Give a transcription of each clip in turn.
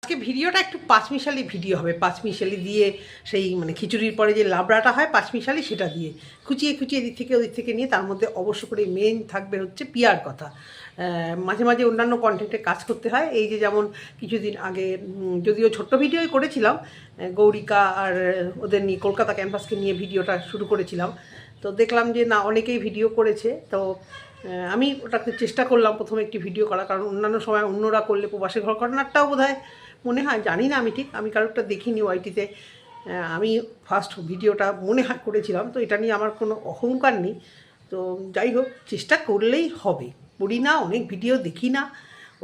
আজকে ভিডিওটা একটু পাঁচমিশালি ভিডিও হবে। পাঁচমিশালি দিয়ে সেই মানে খিচুড়ির পরে যে লাবড়াটা হয় পাঁচমিশালি, সেটা দিয়ে খুচিয়ে খুচিয়ে এদিক থেকে ওদিক থেকে নিয়ে তার মধ্যে অবশ্য করে মেন থাকবে হচ্ছে পিয়ার কথা। মাঝে মাঝে অন্যান্য কন্টেন্টে কাজ করতে হয়। এই যে যেমন কিছুদিন আগে যদিও ছোট্ট ভিডিওই করেছিলাম, গৌরিকা আর ওদের নিয়ে কলকাতা ক্যাম্পাসকে নিয়ে ভিডিওটা শুরু করেছিলাম। তো দেখলাম যে না, অনেকেই ভিডিও করেছে। তো আমি ওটাকে চেষ্টা করলাম প্রথমে একটি ভিডিও করা, কারণ অন্যান্য সময় অন্যরা করলে প্রবাসী ঘর কর্নারটাও বোধহয় মনে হয়, জানি না, আমি ঠিক আমি কারোরটা দেখিনি ওয়াইটিতে। আমি ফার্স্ট ভিডিওটা মনে হয় করেছিলাম। তো এটা নিয়ে আমার কোনো অহংকার নেই। তো যাই হোক, চেষ্টা করলেই হবে। পড়ি না, অনেক ভিডিও দেখি না,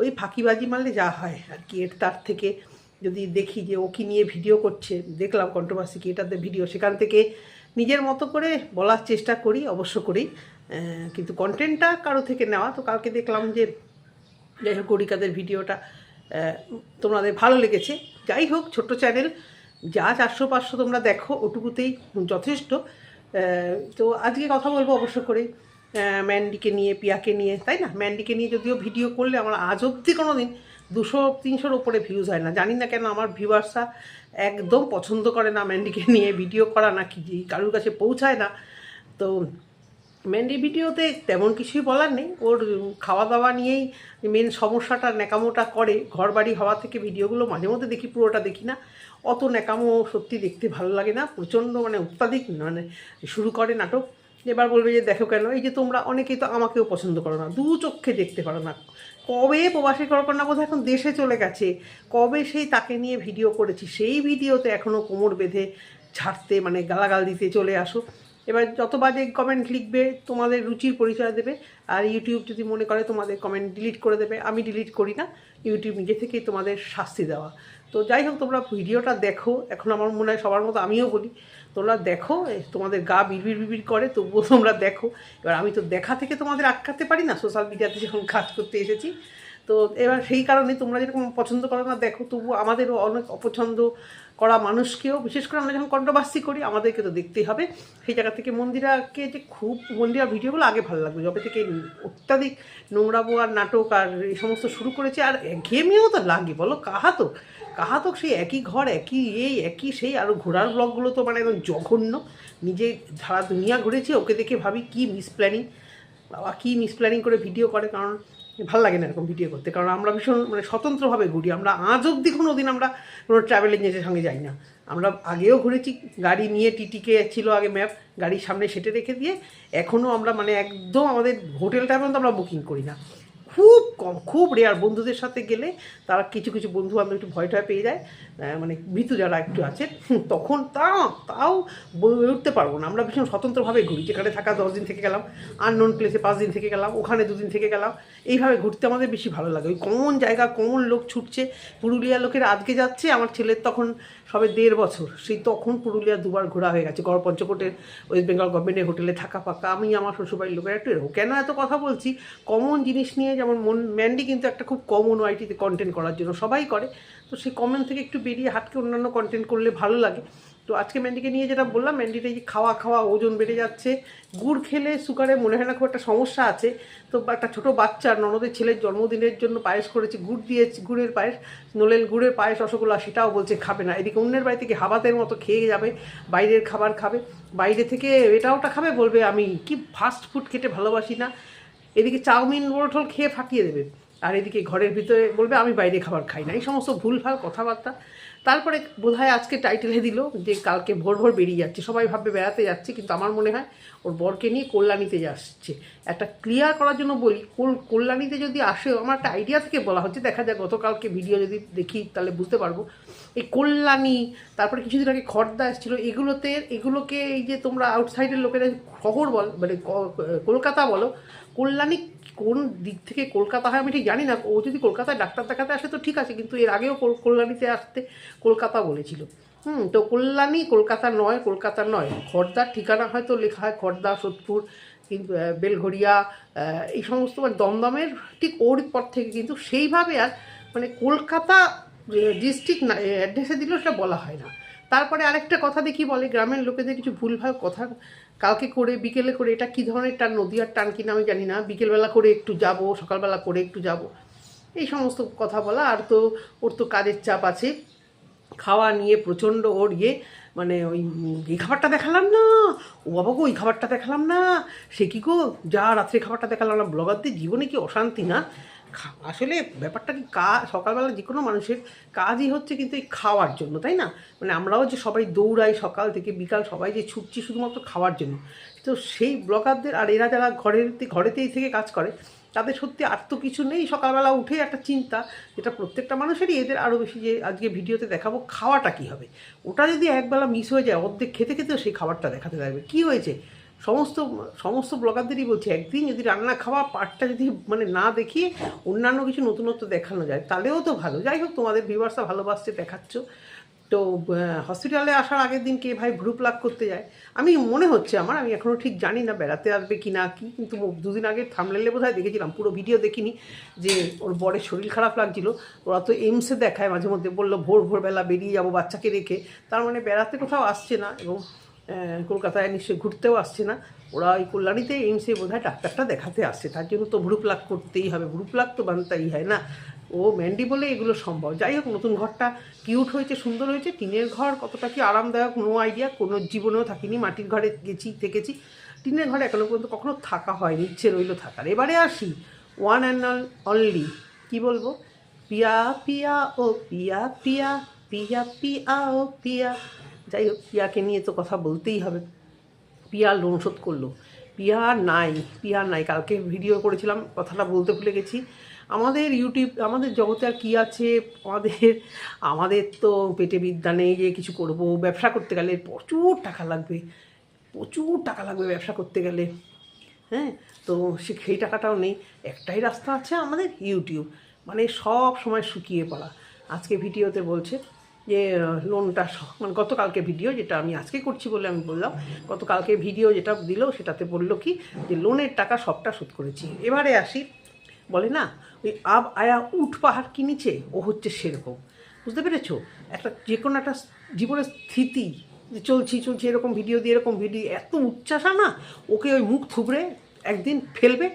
ওই ফাঁকিবাজি মারলে যা হয় আর কি। এর তার থেকে যদি দেখি যে ও কি নিয়ে ভিডিও করছে, দেখলাম কন্ট্রোভার্সি কি এটাতে ভিডিও, সেখান থেকে নিজের মতো করে বলার চেষ্টা করি, অবশ্য করেই। কিন্তু কন্টেন্টটা কারো থেকে নেওয়া। তো কালকে দেখলাম যে যাই হোক গরিকাদের ভিডিওটা তোমাদের ভালো লেগেছে। যাই হোক, ছোট্ট চ্যানেল, যা 400-500 তোমরা দেখো ওটুকুতেই যথেষ্ট। তো আজকে কথা বলবো অবশ্য করে ম্যান্ডিকে নিয়ে, পিয়াকে নিয়ে, তাই না? ম্যান্ডিকে নিয়ে যদিও ভিডিও করলে আমার আজ অবধি কোনো দিন 200-300-র ওপরে ভিউজ হয় না। জানি না কেন, আমার ভিউয়ার্সরা একদম পছন্দ করে না ম্যান্ডিকে নিয়ে ভিডিও করা, না কি কারোর কাছে পৌঁছায় না। তো ম্যান্ডি ভিডিওতে তেমন কিছুই বলার নেই। ওর খাওয়া দাওয়া নিয়েই মেন সমস্যাটা, ন্যাকামোটা করে। ঘর বাড়ি হওয়া থেকে ভিডিওগুলো মাঝে মধ্যে দেখি, পুরোটা দেখি না। অত ন্যাকামো সত্যি দেখতে ভালো লাগে না, প্রচণ্ড মানে অত্যাধিক মানে শুরু করে নাটক। এবার বলবে যে দেখো কেন, এই যে তোমরা অনেকেই তো আমাকেও পছন্দ করো না, দু চক্ষে দেখতে পারো না। কবে প্রবাসী করকন্যা বোধহয় এখন দেশে চলে গেছে, কবে সেই তাকে নিয়ে ভিডিও করেছি, সেই ভিডিওতে এখনও কোমর বেঁধে ছাড়তে মানে গালাগাল দিতে চলে আসো। এবার যত বাজে কমেন্ট লিখবে তোমাদের রুচির পরিচয় দেবে। আর ইউটিউব যদি মনে করে তোমাদের কমেন্ট ডিলিট করে দেবে, আমি ডিলিট করি না, ইউটিউব নিজে থেকেই তোমাদের শাস্তি দেওয়া। তো যাই হোক, তোমরা ভিডিওটা দেখো। এখন আমার মনে হয় সবার মতো আমিও বলি, তোমরা দেখো, তোমাদের গা বিড়বিড় বিড়বিড় করে তবুও তোমরা দেখো। এবার আমি তো দেখা থেকে তোমাদের আটকাতে পারি না, সোশ্যাল মিডিয়াতে যখন কাজ করতে এসেছি। তো এবার সেই কারণে তোমরা যেরকম পছন্দ করো না দেখো, তবু আমাদেরও অনেক অপছন্দ করা মানুষকেও, বিশেষ করে আমরা যখন কন্ট্রোভার্সি করি, আমাদেরকে তো দেখতেই হবে। সেই জায়গা থেকে মন্দিরাকে যে খুব, মন্দিরার ভিডিওগুলো আগে ভালো লাগবে, যবে থেকে অত্যাধিক নোংরাবো আর নাটক আর এই সমস্ত শুরু করেছে। আর ঘেমিয়েও তো লাগে, বলো, কাহাতক সেই একই ঘর, একই একই সেই। আর ঘোরার ব্লগগুলো তো মানে একদম জঘন্য। নিজে সারা দুনিয়া ঘুরেছে, ওকে দেখে ভাবি কি মিসপ্ল্যানিং, বাবা কী মিসপ্ল্যানিং করে ভিডিও করে। কারণ ভালো লাগে না এরকম ভিডিও করতে, কারণ আমরা ভীষণ মানে স্বতন্ত্রভাবে ঘুরি। আমরা আজ অবধি কোনো দিন আমরা কোনো ট্রাভেল এজেন্সির সঙ্গে যাই না। আমরা আগেও ঘুরেছি গাড়ি নিয়ে, টিটিকে ছিল আগে ম্যাপ, গাড়ির সামনে সেটে রেখে দিয়ে। এখনও আমরা মানে একদম আমাদের হোটেলটা পর্যন্ত আমরা বুকিং করি না, খুব কম, খুব রেয়ার। বন্ধুদের সাথে গেলে তারা কিছু কিছু বন্ধু বান্ধব একটু ভয় টয় পেয়ে যায়, মানে ভীতু যারা একটু আছে, তখন তাও বলে উঠতে পারবো না। আমরা ভীষণ স্বতন্ত্রভাবে ঘুরি, যেখানে থাকা 10 দিন থেকে গেলাম, আননোন প্লেসে 5 দিন থেকে গেলাম, ওখানে 2 দিন থেকে গেলাম। এইভাবে ঘুরতে আমাদের বেশি ভালো লাগে। ওই কমন জায়গা, কমন লোক ছুটছে। পুরুলিয়ার লোকের আজকে যাচ্ছে, আমার ছেলের তখন সবে 1.5 বছর, সেই তখন পুরুলিয়া 2বার ঘোরা হয়ে গেছে। গড় পঞ্চকোটের ওয়েস্ট বেঙ্গল গভর্নমেন্টের হোটেলে থাকা পাকা। আমি আমার শ্বশুরবাড়ির লোকের একটু এরকম। কেন এত কথা বলছি, কমন জিনিস নিয়ে। যেমন ম্যান্ডি কিন্তু একটা খুব কমন ওয়াইটিতে কন্টেন্ট করার জন্য সবাই করে। তো সেই কমেন্ট থেকে একটু বেরিয়ে হাটকে অন্যান্য কন্টেন্ট করলে ভালো লাগে। তো আজকে ম্যান্ডিকে নিয়ে যেটা বললাম, ম্যান্ডিটা এই যে খাওয়া ওজন বেড়ে যাচ্ছে, গুড় খেলে সুগারে মনে হয় না খুব একটা সমস্যা আছে। তো একটা ছোটো বাচ্চা ননদের ছেলের জন্মদিনের জন্য পায়েস করেছে, গুড় দিয়েছে, গুড়ের পায়েস, নলেন গুড়ের পায়েস, রসগোল্লা, সেটাও বলছে খাবে না। এদিকে অন্যের বাড়ি থেকে হাবাতের মতো খেয়ে যাবে, বাইরের খাবার খাবে, বাইরে থেকে এটা ওটা খাবে, বলবে আমি কি ফাস্ট ফুড খেতে ভালোবাসি না। এদিকে চাউমিন রোল খেয়ে ফাটিয়ে দেবে, আর এদিকে ঘরের ভিতরে বলবে আমি বাইরে খাবার খাই না। এই সমস্ত ভুলভাল কথাবার্তা। তারপরে বোধহয় আজকে টাইটেলে দিল যে কালকে ভোর ভোর বেরিয়ে যাচ্ছে, সবাই ভাববে বেড়াতে যাচ্ছে, কিন্তু আমার মনে হয় ওর বরকে নিয়ে কল্যাণীতে যাচ্ছে। একটা ক্লিয়ার করার জন্য বলি, কল্যাণীতে যদি আসে, আমার একটা আইডিয়া থেকে বলা হচ্ছে, দেখা যায় গতকালকে ভিডিও যদি দেখি তাহলে বুঝতে পারবো। এই কল্যাণী, তারপরে কিছুদিন আগে খড়দা এসেছিলো, এগুলোকে এই যে তোমরা আউটসাইডের লোকেরা শহর বল, মানে কলকাতা বলো, কল্যাণী কোন দিক থেকে কলকাতা হয় আমি ঠিক জানি না। ও যদি কলকাতায় ডাক্তার দেখাতে আসে তো ঠিক আছে, কিন্তু এর আগেও কল্যাণীতে আসতে কলকাতা বলেছিল। তো কল্যাণী কলকাতা নয়। খড়দার ঠিকানা হয়তো লেখা হয় খড়দা, সোদপুর, কিন্তু বেলঘড়িয়া, এই সমস্ত মানে দমদমের ঠিক ওর পর থেকে, কিন্তু সেইভাবে আর মানে কলকাতা ডিস্ট্রিক্ট না অ্যাড্রেসে দিলেও সেটা বলা হয় না। তারপরে আরেকটা কথা দেখি বলে, গ্রামের লোকেদের কিছু ভুলভাল কথা কালকে করে বিকেলে করে, এটা কী ধরনের টান, নদীয়ার টান কিনা আমি জানি না, বিকেলবেলা করে একটু যাব, সকালবেলা করে একটু যাব। এই সমস্ত কথা বলা। আর তো ওর তো কাজের চাপ আছে, খাওয়া নিয়ে প্রচণ্ড ওর মানে ওই এই খাবারটা দেখালাম না, ও বাবা গো ওই খাবারটা দেখালাম না, সে কী গো যা রাত্রে খাবারটা দেখালাম না। ব্লগারদের জীবনে কি অশান্তি না। আসলে ব্যাপারটা কি সকালবেলা যে কোনো মানুষের কাজই হচ্ছে কিন্তু এই খাওয়ার জন্য, তাই না? মানে আমরাও যে সবাই দৌড়াই সকাল থেকে বিকাল, সবাই যে ছুটছি শুধুমাত্র খাওয়ার জন্য। তো সেই ব্লগারদের আর এরা যারা ঘরেতেই থেকে কাজ করে, তাদের সত্যি আর তো কিছু নেই, সকালবেলা উঠে একটা চিন্তা, যেটা প্রত্যেকটা মানুষেরই, এদের আরও বেশি, যে আজকে ভিডিওতে দেখাবো খাওয়াটা কী হবে। ওটা যদি একবেলা মিস হয়ে যায়, অর্ধেক খেতে খেতেও সেই খাবারটা দেখাতে থাকবে। কী হয়েছে, সমস্ত সমস্ত ব্লগারদেরই বলছে, একদিন যদি রান্না খাওয়া পার্টটা যদি মানে না দেখিয়ে অন্যান্য কিছু নতুনত্ব দেখানো যায় তাহলেও তো ভালো। যাই হোক, তোমাদের ভিউয়ার্সরা ভালোবাসতে দেখাচ্ছ। তো হসপিটালে আসার আগের দিন কে ভাই ভ্রু প্লাক করতে যায়, আমি মনে হচ্ছে আমার, আমি এখনও ঠিক জানি না বেড়াতে আসবে কি না কি, কিন্তু দুদিন আগে থামলেলে বোধহয় দেখেছিলাম, পুরো ভিডিও দেখিনি, যে ওর বরের শরীর খারাপ লাগছিল। ওরা তো এইমসে দেখায় মাঝে মধ্যে, বললো ভোরবেলা বেরিয়ে যাবো বাচ্চাকে রেখে, তার মানে বেড়াতে কোথাও আসছে না, এবং কলকাতায় নিশ্চয়ই ঘুরতেও আসছে না, ওরা ওই কল্যাণীতে এইমসে বোধহয় ডাক্তারটা দেখাতে আসছে, তার জন্য তো ভ্রু প্লাক করতেই হবে, ভ্রু প্লাক তো বানতেই হয় না। ও ম্যান্ডি বলে এগুলো সম্ভব। যাই হোক, নতুন ঘরটা কিউট হয়েছে, সুন্দর হয়েছে। টিনের ঘর কতটা কি আরামদায়ক নো আইডিয়া, কোনো জীবনেও থাকিনি, মাটির ঘরে থেকেছি। টিনের ঘরে এখনো পর্যন্ত কখনো থাকা হয়নি, ইচ্ছে রইল থাকার। এবারে আসি ওয়ান অ্যান্ড অনলি, কী বলবো, পিয়া পিয়া ও পিয়া পিয়া, পিয়া পিয়া ও পিয়া। যাই হোক, পিয়াকে নিয়ে তো কথা বলতেই হবে। পিয়া লোন শোধ করলো, পিয়া নাই। কালকে ভিডিও করেছিলাম, কথাটা বলতে ভুলে গেছি। আমাদের ইউটিউব, আমাদের জগতে আর কী আছে, আমাদের তো পেটে বিদ্যা নেই যে কিছু করব। ব্যবসা করতে গেলে প্রচুর টাকা লাগবে, ব্যবসা করতে গেলে। হ্যাঁ, তো সেই টাকাটাও নেই। একটাই রাস্তা আছে আমাদের, ইউটিউব, মানে সব সময় শুকিয়ে পড়া। আজকে ভিডিওতে বলছে যে লোনটা, মানে গতকালকে ভিডিও, যেটা আমি আজকে করছি বলে আমি বললাম, গতকালকে ভিডিও যেটা দিল সেটাতে বললো কি যে লোনের টাকা সবটা শোধ করেছি। এবারে আসি, বলে না ওই আব আয়া উঠ পাহাড় কিনেছে, ও হচ্ছে সেরকম, বুঝতে পেরেছো? একটা যে কোনো একটা জীবনের স্থিতি, যে চলছি এরকম ভিডিও দিয়ে, এরকম ভিডিও, এত উচ্চাসা না, ওকে ওই মুখ থুবড়ে একদিন ফেলবে,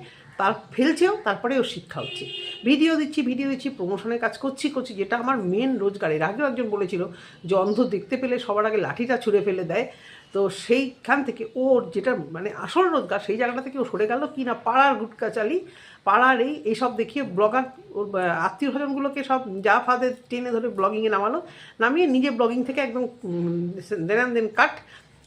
ফেলছেও, তারপরে ওর শিক্ষা হচ্ছে। ভিডিও দিচ্ছি, প্রমোশনের কাজ করছি, যেটা আমার মেন রোজগার। এর আগেও একজন বলেছিল যে অন্ধ দেখতে পেলে সবার আগে লাঠিটা ছুঁড়ে ফেলে দেয়। তো সেইখান থেকে ওর যেটা মানে আসল রোজগার, সেই জায়গাটা থেকে ও সরে গেল কি না, পাড়ার গুটকা চালি, পাড়ার এইসব দেখিয়ে ব্লগার, ওর আত্মীয় স্বজনগুলোকে সব যা ফাঁদে টেনে ধরে ব্লগিংয়ে নামিয়ে নিজে ব্লগিং থেকে একদম দেন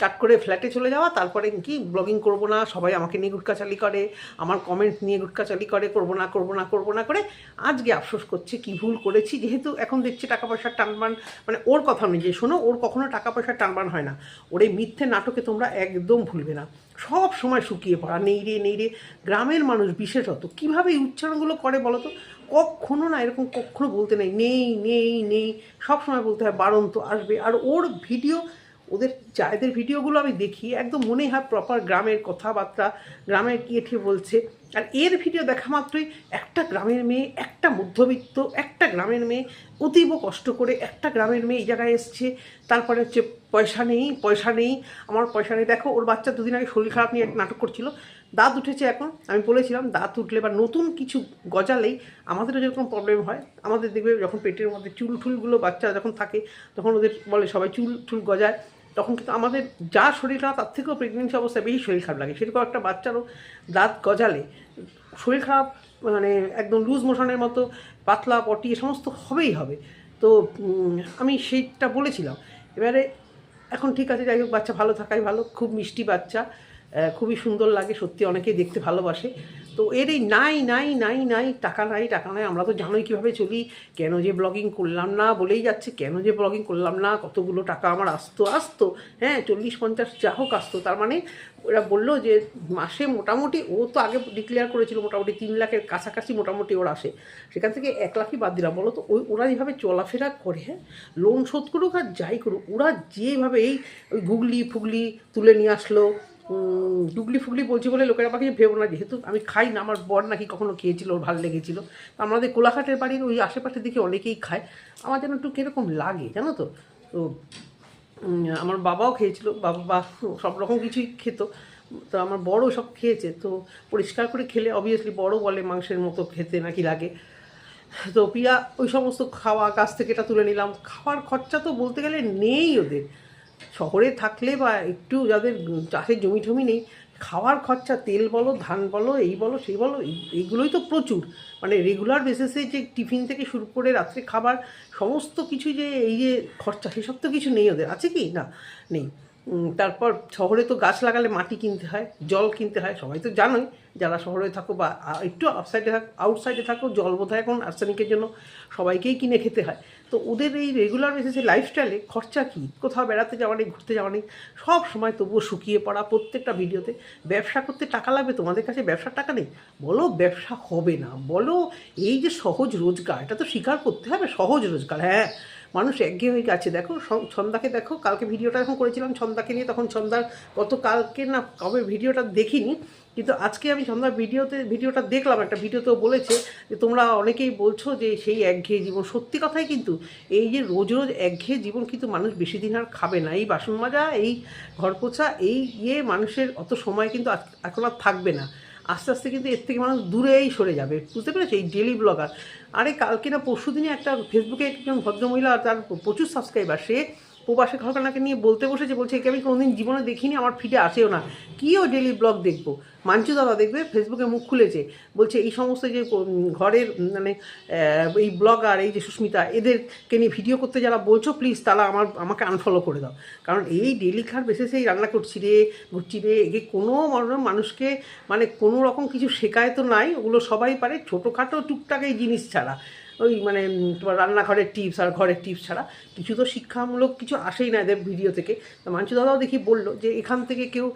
কাট করে ফ্ল্যাটে চলে যাওয়া, তারপরে কি ব্লগিং করবো না, সবাই আমাকে নিয়ে গুটকাচালি করে, আমার কমেন্ট নিয়ে গুটকাচালি করে, করবো না করে আজকে আফসোস করছে কি ভুল করেছি। যেহেতু এখন দেখছি টাকা পয়সার টানবান, মানে ওর কথা আমি যে শোনো, ওর কখনো টাকা পয়সার টানবান হয় না। ওর এই মিথ্যে নাটকে তোমরা একদম ভুলবে না, সব সময় শুকিয়ে পড়া, নেই রে। গ্রামের মানুষ বিশেষত কীভাবে এই উচ্চারণগুলো করে বলো তো, কখনো না এরকম কখনো বলতে নেই, সব সময় বলতে হয় বারন্ত আসবে। আর ওর ভিডিও, ওদের যাদের ভিডিওগুলো আমি দেখি, একদম মনেই হয় প্রপার গ্রামের কথাবার্তা, গ্রামের কী বলছে। আর এর ভিডিও দেখা মাত্রই একটা গ্রামের মেয়ে, একটা মধ্যবিত্ত, একটা গ্রামের মেয়ে, অতীব কষ্ট করে একটা গ্রামের মেয়ে এই জায়গায় এসছে, তারপরে হচ্ছে পয়সা নেই, আমার পয়সা নেই। দেখো, ওর বাচ্চা দুদিন আগে শরীর খারাপ নিয়ে নাটক করছিল, দাঁত উঠেছে এখন, আমি বলেছিলাম দাঁত উঠলে বা নতুন কিছু গজালেই আমাদেরও যেরকম প্রবলেম হয়, আমাদের দেখবে যখন পেটের মধ্যে চুলগুলো বাচ্চা যখন থাকে, তখন ওদের বলে সবাই চুল গজায়, তখন কিন্তু আমাদের যা শরীর খারাপ তার থেকেও প্রেগনেন্সি অবস্থায় বেশি শরীর খারাপ লাগে। সেরকম একটা বাচ্চারও দাঁত গজালে শরীর খারাপ, মানে একদম লুজ মোশনের মতো, পাতলা পটি, এ সমস্ত হবে। তো আমি সেইটা বলেছিলাম। এবারে এখন ঠিক আছে, যাই হোক, বাচ্চা ভালো থাকাই ভালো। খুব মিষ্টি বাচ্চা, খুবই সুন্দর লাগে সত্যি, অনেকেই দেখতে ভালোবাসে। তো এর এই নাই টাকা নাই, আমরা তো জানোই কীভাবে চলি। কেন যে ব্লগিং করলাম না বলেই যাচ্ছে, কতগুলো টাকা আমার আসতো, হ্যাঁ, 40-50 যা হোক আসতো। তার মানে ওরা বললো যে মাসে মোটামুটি, ও তো আগে ডিক্লেয়ার করেছিল মোটামুটি 3 লাখের কাছাকাছি মোটামুটি ওর আসে, সেখান থেকে 1 লাখই বাদ দিলাম। বলো তো, ওরা যেভাবে চলাফেরা করে, হ্যাঁ, লোন শোধ করুক আর যাই করুক, ওরা যেভাবে ওই গুগলি ফুগলি তুলে নিয়ে আসলো, ডুগলি ফুগলি বলছি বলে লোকের আমাকে ভেবো না, যেহেতু আমি খাই না, আমার বর নাকি কখনো খেয়েছিল, ওর ভালো লেগেছিলো। আমাদের কোলাঘাটের বাড়ির ওই আশেপাশের দিকে অনেকেই খায়, আমার যেন একটু কীরকম লাগে জানো তো। তো আমার বাবাও খেয়েছিল, বাবা সব রকম কিছুই খেত, তো আমার বড়ও সব খেয়েছে। তো পরিষ্কার করে খেলে অবভিয়াসলি বড় বলে মাংসের মতো খেতে নাকি লাগে। তো পিয়া ওই সমস্ত খাওয়া গাছ থেকে এটা তুলে নিলাম। খাওয়ার খরচা তো বলতে গেলে নেই ওদের। শহরে থাকলে বা একটু যাদের চাষের জমি টমি নেই, খাওয়ার খরচা তেল বলো, ধান বলো, এই বলো সেই বলো, এইগুলোই তো প্রচুর। মানে রেগুলার বেসিসে যে টিফিন থেকে শুরু করে রাত্রে খাবার সমস্ত কিছু, যে এই যে খরচা, সেসব তো কিছু নেই ওদের। আছে কি না? নেই। তারপর শহরে তো গাছ লাগালে মাটি কিনতে হয়, জল কিনতে হয়, সবাই তো জানোই। যারা শহরে থাকো বা একটু আউটসাইডে থাকো, জল বোধহয় এখন আর্সেনিকের জন্য সবাইকেই কিনে খেতে হয়। তো ওদের এই রেগুলার বেসিসে লাইফস্টাইলে খরচা কী? কোথাও বেড়াতে যাওয়া নেই, ঘুরতে যাওয়া নেই, সব সময় তবুও শুকিয়ে পড়া প্রত্যেকটা ভিডিওতে। ব্যবসা করতে টাকা লাগবে, তোমাদের কাছে ব্যবসার টাকা নেই? বলো ব্যবসা হবে না, বলো এই যে সহজ রোজগার, এটা তো স্বীকার করতে হবে, সহজ রোজগার। হ্যাঁ, মানুষ একঘেয়ে হয়ে গেছে। দেখো ছন্দাকে দেখো, কালকে ভিডিওটা যখন করেছিলাম ছন্দাকে নিয়ে, তখন ছন্দার কালকে না কবে ভিডিওটা দেখিনি, কিন্তু আজকে আমি ছন্দার ভিডিওটা দেখলাম। একটা ভিডিওতেও বলেছে যে তোমরা অনেকেই বলছো যে সেই একঘেয়ে জীবন। সত্যি কথাই, কিন্তু এই যে রোজ রোজ একঘেয়ে জীবন কিন্তু মানুষ বেশি দিন আর খাবে না। এই বাসন মাজা, এই ঘর পোছা, এই মানুষের অত সময় কিন্তু এখন আর থাকবে না। আস্তে আস্তে কিন্তু এর থেকে মানুষ দূরেই সরে যাবে, বুঝতে পেরেছো? এই ডেলি ব্লগার। আরে কালকে না পরশু দিনে একটা ফেসবুকে একজন ভদ্রমহিলা, তার প্রচুর সাবস্ক্রাইবার, সে প্রবাসী ঘটনাকে নিয়ে বলতে বলছে একে আমি কোনোদিন জীবনে দেখিনি, আমার ফিডে আসেও না, কীও ডেলি ব্লগ দেখবো। মাঞ্চু দাদা দেখবে ফেসবুকে মুখ খুলেছে, বলছে এই সমস্ত যে ঘরের মানে এই ব্লগার, এই যে সুস্মিতা, এদেরকে নিয়ে ভিডিও করতে যারা বলছো, প্লিজ তারা আমাকে আনফলো করে দাও। কারণ এই ডেলি খার বেসিসেই রান্না করছি রে, ঘুরছি রে, এগে কোনো মানুষকে মানে কোনো রকম কিছু শেখায় তো নাই, ওগুলো সবাই পারে, ছোটোখাটো টুকটাক এই জিনিস ছাড়া, ওই মানে তোমার রান্নাঘরের টিপস আর ঘরের টিপস ছাড়া কিছু তো শিক্ষামূলক কিছু আসেই না এদের ভিডিও থেকে। তো মাঞ্চু দাদাও দেখি বললো যে এখান থেকে কেউ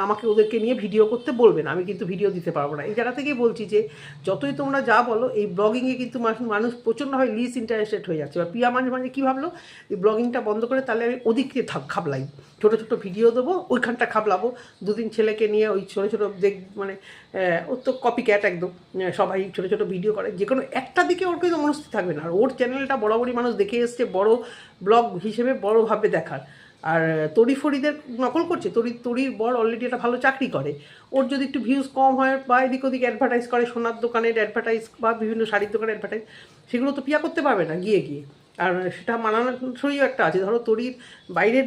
আমাকে ওদেরকে নিয়ে ভিডিও করতে বলবে না, আমি কিন্তু ভিডিও দিতে পারবো না। এই জায়গা থেকেই বলছি যে যতই তোমরা যা বলো, এই ব্লগিংয়ে কিন্তু মানুষ প্রচণ্ডভাবে লিস ইন্টারেস্টেড হয়ে যাচ্ছে। বা পিয়া মাঝে মাঝে কী ভাবলো, এই ব্লগিংটা বন্ধ করে তাহলে আমি ওদিকে খাবলাই, ছোটো ছোটো ভিডিও দেবো, ওইখানটা খাবলাবো, দুদিন ছেলেকে নিয়ে ওই ছোটো ছোটো মানে ওর তো কপি ক্যাট একদম, সবাই ছোটো ছোটো ভিডিও করে, যে কোনো একটা দিকে ওর কিন্তু মনস্থির থাকবে না। আর ওর চ্যানেলটা বরাবরই মানুষ দেখে এসছে বড় ব্লগ হিসেবে, বড়োভাবে দেখার। আর তরি ফরিদের নকল করছে। তরির বর অলরেডি একটা ভালো চাকরি করে, ওর যদি একটু ভিউজ কম হয় বা এদিক ওদিক অ্যাডভার্টাইজ করে, সোনার দোকানের অ্যাডভার্টাইজ বা বিভিন্ন শাড়ির দোকানের অ্যাডভার্টাইজ, সেগুলো তো পিয়া করতে পারবে না গিয়ে। আর সেটা মানানসইও একটা আছে। ধরো তরির বাইরের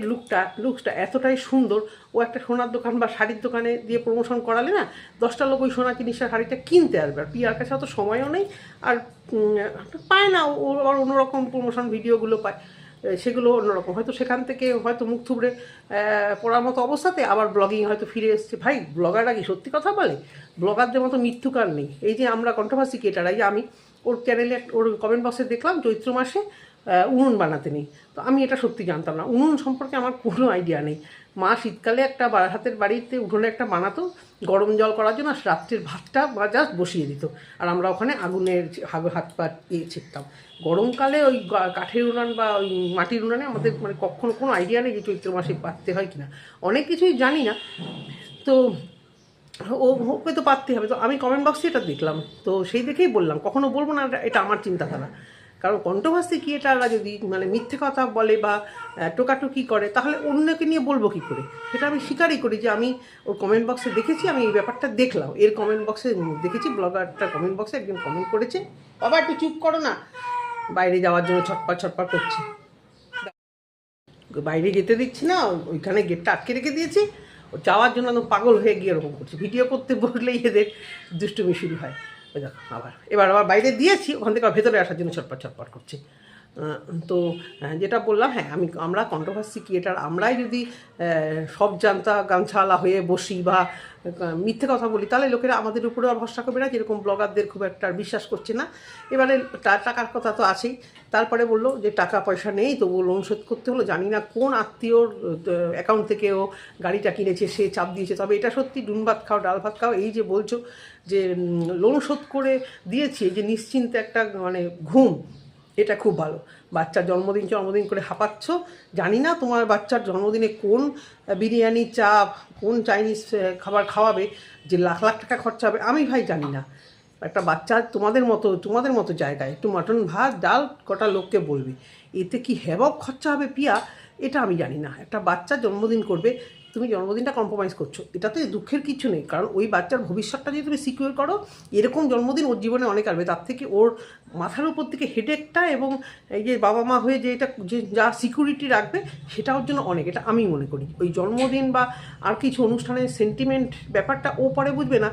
লুকসটা এতটাই সুন্দর, ও একটা সোনার দোকান বা শাড়ির দোকানে দিয়ে প্রমোশন করালে না 10টা লোক ওই সোনা জিনিসটা, শাড়িটা কিনতে আসবে। আর পিয়ার কাছে অত সময়ও নেই, আর পায় না, ও আবার অন্যরকম প্রমোশন ভিডিওগুলো পায়, সেগুলো অন্যরকম। হয়তো সেখান থেকে হয়তো মুখ থুবড়ে পড়ার মতো অবস্থাতে আবার ব্লগিং হয়তো ফিরে এসছে। ভাই, ব্লগাররা কি সত্যি কথা বলে? ব্লগারদের মতো মৃত্যুকার নেই। এই যে আমরা কন্ট্রোভার্সি ক্রিয়েটার, এই যে আমি ওর চ্যানেলে ওর কমেন্ট বক্সে দেখলাম চৈত্র মাসে উনুন বানাতে নেই। তো আমি এটা সত্যি জানতাম না, উনুন সম্পর্কে আমার কোনো আইডিয়া নেই। মা শীতকালে একটা হাতের বাড়িতে উঠোনে একটা বানাতো গরম জল করার জন্য, রাত্রের ভাতটা মা জাস্ট বসিয়ে দিত, আর আমরা ওখানে আগুনের হাত পা ছিটতাম। গরমকালে ওই কাঠের উনান বা ওই মাটির উনানে আমাদের মানে কখনো কোনো আইডিয়া নেই যে চৈত্র মাসে পাততে হয় কিনা, অনেক কিছুই জানি না। তো ওকে তো পাততে হবে। তো আমি কমেন্ট বক্সে এটা দেখলাম, তো সেই দেখেই বললাম, কখনো বলবো না এটা আমার চিন্তাধারা। কারণ কন্ট্রোভার্সি ক্রিয়েটাররা যদি মানে মিথ্যে কথা বলে বা টোকাটুকি করে, তাহলে অন্যকে নিয়ে বলবো কী করে? সেটা আমি স্বীকারই করি যে আমি ওর কমেন্ট বক্সে দেখেছি, আমি এই ব্যাপারটা দেখলাম। এর কমেন্ট বক্সে দেখেছি, ব্লগারটার কমেন্ট বক্সে একজন কমেন্ট করেছে, বাবা একটু চুপ করো না, বাইরে যাওয়ার জন্য ছটপট করছে, বাইরে যেতে দিচ্ছি না, ওইখানে গেটটা আটকে রেখে দিয়েছি, ও যাওয়ার জন্য একদম পাগল হয়ে গিয়ে এরকম করছে। ভিডিও করতে বসলেই এদের দুষ্টুমি শুরু হয়। ওই দেখো এবার আবার বাইরে দিয়েছি, ওখান থেকে ভেতরে আসার জন্য ছটপট করছে। তো যেটা বললাম, হ্যাঁ আমরা কন্ট্রোভার্সি ক্রিয়েটার, আমরাই যদি সব জানতা গামছাওয়ালা হয়ে বসি বা মিথ্যে কথা বলি, তাহলে লোকেরা আমাদের উপরে আর ভরসা করবে না, যেরকম ব্লগারদের খুব একটা বিশ্বাস করছে না। এবারে টাকার কথা তো আছেই। তারপরে বললো যে টাকা পয়সা নেই, তবুও লোন শোধ করতে হলো। জানি না কোন আত্মীয়র অ্যাকাউন্ট থেকে ও গাড়িটা কিনেছে, সে চাপ দিয়েছে। তবে এটা সত্যি, ডুন ভাত খাও ডাল ভাত খাও, এই যে বলছো যে লোন শোধ করে দিয়েছি, যে নিশ্চিন্তে একটা মানে ঘুম, এটা খুব ভালো। বাচ্চার জন্মদিন করে হাঁপাচ্ছ, জানি না তোমার বাচ্চার জন্মদিনে কোন বিরিয়ানি, চাপ, কোন চাইনিজ খাবার খাওয়াবে যে লাখ লাখ টাকা খরচা হবে, আমি ভাই জানি না। একটা বাচ্চা তোমাদের মতো জায়গায় একটু মাটন ভাত ডাল কটা লোককে বলবে, এতে কি হ্যাবক খরচা হবে পিয়া, এটা আমি জানি না। একটা বাচ্চা জন্মদিন করবে, তুমি জন্মদিনটা কম্প্রোমাইজ করছো, এটাতে দুঃখের কিছু নেই, কারণ ওই বাচ্চার ভবিষ্যৎটা যদি তুমি সিকিউর করো, এরকম জন্মদিন ওর জীবনে অনেক আসবে, তার থেকে ওর মাথার উপর থেকে হেডেকটা এবং এই যে বাবা মা হয়ে যে এটা যে যা সিকিউরিটি রাখবে সেটা ওর জন্য অনেক, এটা আমি মনে করি। ওই জন্মদিন বা আর কিছু অনুষ্ঠানের সেন্টিমেন্ট ব্যাপারটা ও পরে বুঝবে না।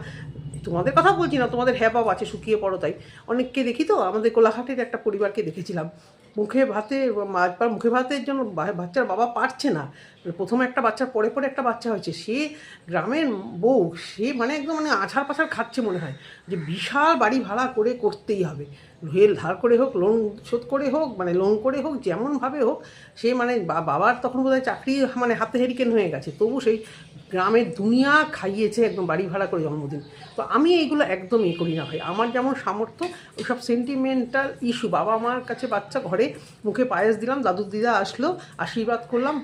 তোমাদের কথা বলছি না, তোমাদের হ্যাঁ বাবা আছে শুকিয়ে পড়ো তাই। অনেককে দেখি তো, আমাদের কোলাঘাটের একটা পরিবারকে দেখেছিলাম, মুখে ভাতের জন্য বাচ্চার বাবা পারছে না, প্রথমে একটা বাচ্চার পরে পরে একটা বাচ্চা হয়েছে, সে গ্রামের বউ, সে মানে একদম মানে আছাড় পাছাড় খাচ্ছে মনে হয়, যে বিশাল বাড়ি ভাড়া করে করতেই হবে, রেল ধার করে হোক, লোন শোধ করে হোক, মানে লোন করে হোক, যেমনভাবে হোক, সে মানে বাবার তখন বোধহয় চাকরি মানে হাতে হেরিকেন হয়ে গেছে, তবু সেই গ্রামের দুনিয়া খাইয়েছে একদম বাড়ি ভাড়া করে জন্মদিন। তো আমি এইগুলো একদম করি না ভাই, আমার যেমন সামর্থ্য ওইসব সেন্টিমেন্টাল ইস্যু, বাবা মার কাছে বাচ্চা ঘরে মুখে পায়েস দিলাম, দাদু দিদা আসলো, আশীর্বাদ করলাম,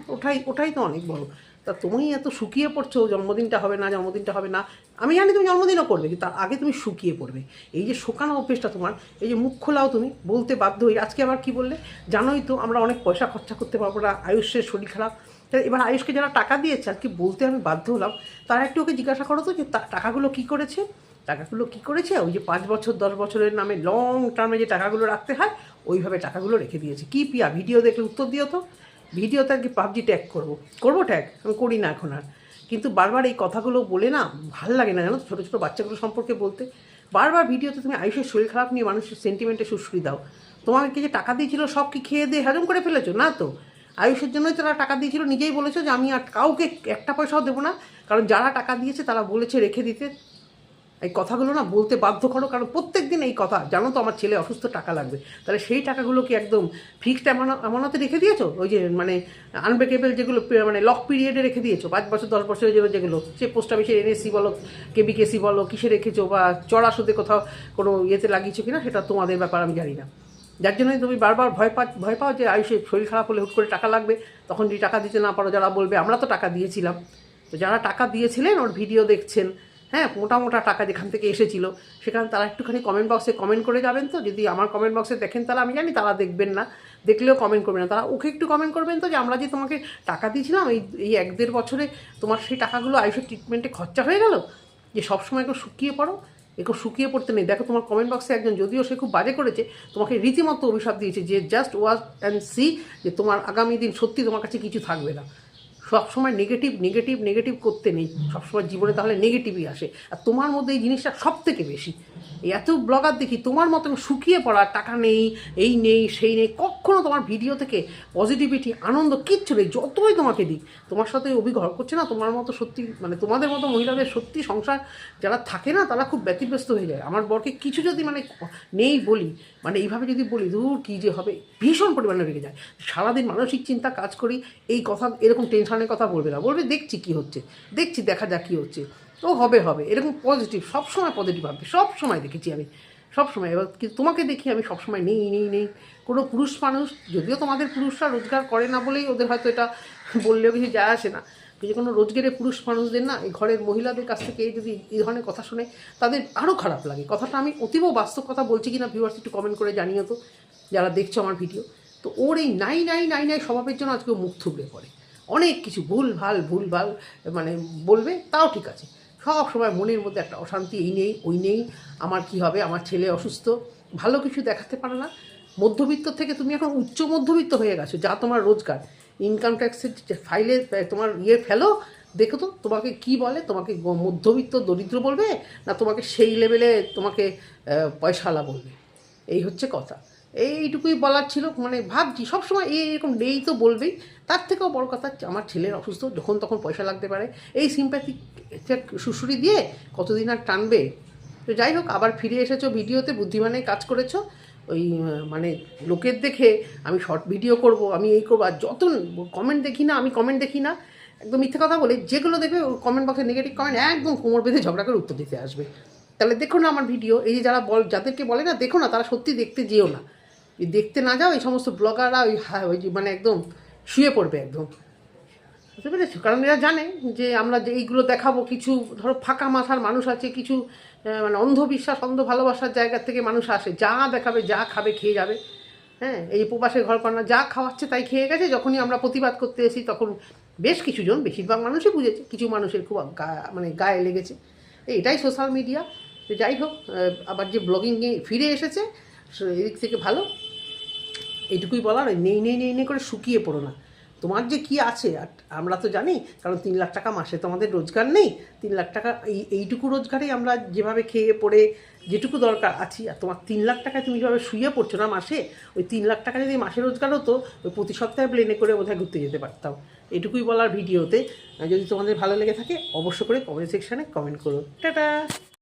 ওটাই তো অনেক বড়। তা তুমি এত শুকিয়ে পড়ছো, জন্মদিনটা হবে না, জন্মদিনটা হবে না। আমি জানি তুমি জন্মদিনও করবে, কিন্তু তার আগে তুমি শুকিয়ে পড়বে। এই যে শোকানো অভ্যেসটা তোমার, এই যে মুখ খোলাও তুমি বলতে বাধ্য হই, আজকে আবার কি বললে, জানোই তো আমরা অনেক পয়সা খরচা করতে পারবো না, আয়ুষের শরীর খারাপ। এবার আয়ুষকে যারা টাকা দিয়েছে আর কি বলতে আমি বাধ্য হলাম, তারা একটু ওকে জিজ্ঞাসা করো তো যে টাকাগুলো কী করেছে, ওই যে 5 বছর 10 বছরের নামে লং টার্মে যে টাকাগুলো রাখতে হয়, ওইভাবে টাকাগুলো রেখে দিয়েছে। কি পিয়া, ভিডিও দেখলে উত্তর দিও তো, ভিডিওতে আর কি পাবজি ট্যাগ করবো ট্যাগ, আমি করি না এখন আর, কিন্তু বারবার এই কথাগুলো বলে না ভাল লাগে না জানো, ছোটো ছোটো বাচ্চাগুলো সম্পর্কে বলতে। বারবার ভিডিওতে তুমি আয়ুষের শরীর খারাপ নিয়ে মানুষের সেন্টিমেন্টে সুশ্রী দাও। তোমাকে যে টাকা দিয়েছিল সব কি খেয়ে দিয়ে হজম করে ফেলেছো? না তো, আয়ুষের জন্যই তারা টাকা দিয়েছিল, নিজেই বলেছো যে আমি আর কাউকে একটা পয়সাও দেবো না, কারণ যারা টাকা দিয়েছে তারা বলেছে রেখে দিতে। এই কথাগুলো না বলতে বাধ্য করো, কারণ প্রত্যেক দিন এই কথা, জানো তো আমার ছেলে অসুস্থ, টাকা লাগবে, তাহলে সেই টাকাগুলো কি একদম ফিক্সড আমানতে রেখে দিয়েছো? ওই যে মানে আনব্রেকেবল যেগুলো মানে লক পিরিয়ডে রেখে দিয়েছো, 5 বছর 10 বছরের জন্য, যেগুলো সে পোস্ট অফিসের এনএসসি বলো, কেবিকেসি বলো, কিসে রেখেছো, বা চড়া সুদে কোথাও কোনো ইয়েতে লাগিয়েছো কিনা, সেটা তোমাদের ব্যাপার, আমি জানি না। যার জন্যই তুমি বারবার ভয় পাও যে আয়ুষের শরীর খারাপ হলে হুট করে টাকা লাগবে, তখন যদি টাকা দিতে না পারো, যারা বলবে আমরা তো টাকা দিয়েছিলাম, তো যারা টাকা দিয়েছিলেন ওর ভিডিও দেখছেন, হ্যাঁ মোটা টাকা যেখান থেকে এসেছিল, সেখানে তারা একটুখানি কমেন্ট বক্সে কমেন্ট করে যাবেন তো, যদি আমার কমেন্ট বক্সে দেখেন তারা, আমি জানি তারা দেখবেন না, দেখলেও কমেন্ট করবেন না, তারা ওকে একটু কমেন্ট করবেন তো, যে আমরা যে তোমাকে টাকা দিয়েছিলাম এই 1-1.5 বছরে তোমার সেই টাকাগুলো আয়ুষের ট্রিটমেন্টে খরচা হয়ে গেল, যে সবসময় একটু শুকিয়ে পড়ো, একটু শুকিয়ে পড়তে নেই। দেখো তোমার কমেন্ট বক্সে একজন, যদিও সে খুব বাজে করেছে, তোমাকে রীতিমতো অভিশাপ দিয়েছে যে জাস্ট ওয়াচ অ্যান্ড সি, যে তোমার আগামী দিন সত্যি তোমার কাছে কিছু থাকবে না। সবসময় নেগেটিভ করতে নেই, সবসময় জীবনে তাহলে নেগেটিভই আসে, আর তোমার মধ্যে এই জিনিসটা সব থেকে বেশি। এত ব্লগার দেখি তোমার মতন শুকিয়ে পড়া, টাকা নেই, এই নেই সেই নেই, কখনো তোমার ভিডিও থেকে পজিটিভিটি আনন্দ কিচ্ছু নেই, যতই তোমাকে দিই, তোমার সাথে অভিঘর করছে না। তোমার মতো সত্যি মানে তোমাদের মতো মহিলাদের সত্যি সংসার যারা থাকে না, তারা খুব ব্যতিব্যস্ত হয়ে যায়। আমার বরকে কিছু যদি মানে নেই বলি, মানে এইভাবে যদি বলি, দূর কী যে হবে, ভীষণ পরিমাণে রেগে যায়। সারাদিন মানসিক চিন্তা কাজ করি, এই কথা এরকম টেনশনের কথা বলবে না, বলবে দেখছি কী হচ্ছে, দেখা যাক কী হচ্ছে, তো হবে এরকম পজিটিভ, সবসময় পজিটিভ ভাববে, সবসময় দেখেছি আমি, সবসময়। এবার কিন্তু তোমাকে দেখি আমি সবসময় নেই। কোনো পুরুষ মানুষ, যদিও তোমাদের পুরুষরা রোজগার করে না বলেই ওদের হয়তো এটা বললেও কিছু যায় আসে না, যে কোনো রোজগারে পুরুষ মানুষদের না, এই ঘরের মহিলাদের কাছ থেকে যদি এই ধরনের কথা শুনে, তাদের আরও খারাপ লাগে। কথাটা আমি অতীব বাস্তব কথা বলছি কিনা ভিউয়ার্স একটু কমেন্ট করে জানিও তো, যারা দেখছো আমার ভিডিও। তো ওর এই নাই স্বভাবের জন্য আজকে মুখ থুবড়ে পড়ে, অনেক কিছু ভুলভাল মানে বলবে, তাও ঠিক আছে, সব সময় মনের মধ্যে একটা অশান্তি, এই নেই ওই নেই, আমার কি হবে, আমার ছেলে অসুস্থ, ভালো কিছু দেখাতে পারে না। মধ্যবিত্ত থেকে তুমি এখন উচ্চ মধ্যবিত্ত হয়ে গেছো, যা তোমার রোজগার, ইনকাম ট্যাক্সের ফাইলে তোমার ফেলো, দেখো তো তোমাকে কি বলে, তোমাকে মধ্যবিত্ত দরিদ্র বলবে, না তোমাকে সেই লেভেলে তোমাকে পয়সাওয়ালা বলবে, এই হচ্ছে কথা। এইটুকুই বলার ছিল, মানে ভাবছি সবসময় এরকম নেই তো বলবেই, তার থেকেও বড় কথা আমার ছেলের অসুস্থ, যখন তখন পয়সা লাগতে পারে, এই সিম্প্যাথি শুশুরি দিয়ে কতদিন আর টানবে। তো যাই হোক, আবার ফিরে এসেছো ভিডিওতে, বুদ্ধিমানের কাজ করেছো। ওই মানে লোকের দেখে আমি শর্ট ভিডিও করব, আমি এই করবো, আর যত কমেন্ট দেখি না, আমি কমেন্ট দেখি না, একদম মিথ্যে কথা বলে, যেগুলো দেখবে কমেন্ট বক্সে নেগেটিভ কমেন্ট একদম কোমর বেঁধে ঝগড়া করে উত্তর দিতে আসবে। তাহলে দেখো না আমার ভিডিও, এই যে যারা যাদেরকে বলে না দেখো না, তারা সত্যি দেখতে যেও না, দেখতে না যাও, এই সমস্ত ব্লগাররা ওই মানে একদম শুয়ে পড়বে একদম, বুঝতে পেরেছো? কারণ এরা জানে যে আমরা যে এইগুলো দেখাবো, কিছু ধরো ফাঁকা মাথার মানুষ আছে, কিছু মানে অন্ধবিশ্বাস, অন্ধ ভালোবাসার জায়গা থেকে মানুষ আসে, যা দেখাবে, যা খাবে খেয়ে যাবে। হ্যাঁ, এই প্রবাসের ঘর কন্যা যা খাওয়াচ্ছে তাই খেয়ে গেছে, যখনই আমরা প্রতিবাদ করতে এসি তখন বেশ কিছুজন, বেশিরভাগ মানুষই বুঝেছে, কিছু মানুষের খুব মানে গায়ে লেগেছে। এটাই সোশ্যাল মিডিয়া। তো যাই হোক, আবার যে ব্লগিংয়ে ফিরে এসেছে এদিক থেকে ভালো। এইটুকুই বলার, নেই নেই নেই নেই করে শুকিয়ে পড়ো না। তোমার যে কি আছে, আর আমরা তো জানি, কারণ 3 লাখ টাকা মাসে তো আমাদের রোজগার নেই। 3 লাখ টাকা এইটুকু রোজগারেই আমরা যেভাবে খেয়ে পড়ে যেটুকু দরকার আছি, আর তোমার 3 লাখ টাকায় তুমি যেভাবে শুয়ে পড়ছো না মাসে, ওই 3 লাখ টাকা যদি মাসে রোজগার হতো, ওই প্রতি সপ্তাহে প্লেনে করে বোধহয় ঘুরতে যেতে পারতাম। এটুকুই বলার ভিডিওতে। যদি তোমাদের ভালো লেগে থাকে অবশ্য করে কমেন্ট সেকশানে কমেন্ট করো। টাটা।